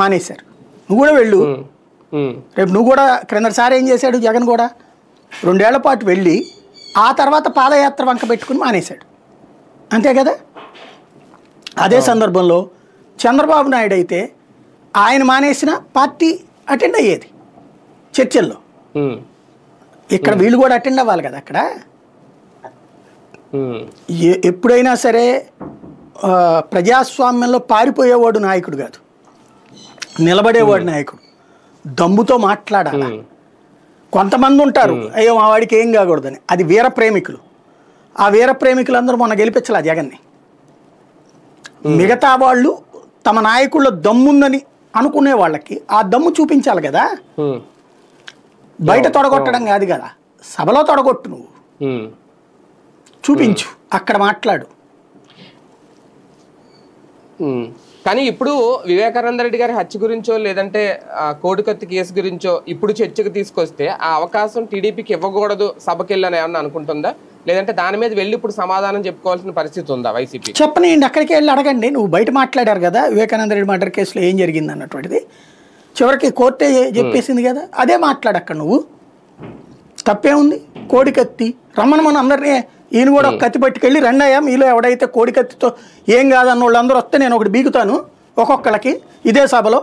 మానేశారు. నువ్వు కూడా వెళ్ళు, రేపు నువ్వు కూడా క్రిందసారి ఏం చేశాడు జగన్ కూడా 2 ఏళ్ల పాటు వెళ్ళి ఆ తర్వాత పాదయాత్ర వంక పెట్టుకుని మానేశాడు, అంతే కదా. అదే సందర్భంలో చంద్రబాబు నాయుడు అయితే ఆయన మానేసిన పార్టీ అటెండ్ అయ్యేది చర్చల్లో. ఇక్కడ వీళ్ళు కూడా అటెండ్ అవ్వాలి కదా. అక్కడ ఎప్పుడైనా సరే ప్రజాస్వామ్యంలో పారిపోయేవాడు నాయకుడు కాదు, నిలబడేవాడు నాయకుడు. దమ్ముతో మాట్లాడాలి. కొంతమంది ఉంటారు అయ్యో మా వాడికి ఏం కాకూడదని, అది వీర ప్రేమికులు. ఆ వీర ప్రేమికులందరూ మొన్న గెలిపించాల జగన్ని. మిగతా వాళ్ళు తమ నాయకుల్లో దమ్ముందని అనుకునే వాళ్ళకి ఆ దమ్ము చూపించాలి కదా. బయట తొడగొట్టడం కాదు కదా, సభలో తొడగొట్టు, నువ్వు చూపించు, అక్కడ మాట్లాడు. కానీ ఇప్పుడు వివేకానంద రెడ్డి గారి హత్య గురించో లేదంటే కోడికత్తి కేసు గురించో ఇప్పుడు చర్చకు తీసుకొస్తే ఆ అవకాశం టీడీపీకి ఇవ్వకూడదు సభకెళ్ళని ఏమన్నా అనుకుంటుందా, లేదంటే దాని మీద వెళ్ళి ఇప్పుడు సమాధానం చెప్పుకోవాల్సిన పరిస్థితి ఉందా వైసీపీ? చెప్పనండి, అక్కడికి వెళ్ళి అడగండి. నువ్వు బయట మాట్లాడారు కదా వివేకానంద రెడ్డి మర్డర్ కేసులో ఏం జరిగింది అన్నటువంటిది, చివరికి కోర్టే చెప్పేసింది కదా, అదే మాట్లాడు అక్కడ. నువ్వు తప్పేముంది? కోడికత్తి రమ్మని మనం అందరినీ, ఈయన కూడా ఒక కత్తి పట్టుకెళ్ళి రెండయ్యా మీలో ఎవడైతే కోడికత్తితో ఏం కాదన్న వాళ్ళందరూ వస్తే నేను ఒకటి బీగుతాను ఒక్కొక్కళ్ళకి ఇదే సభలో.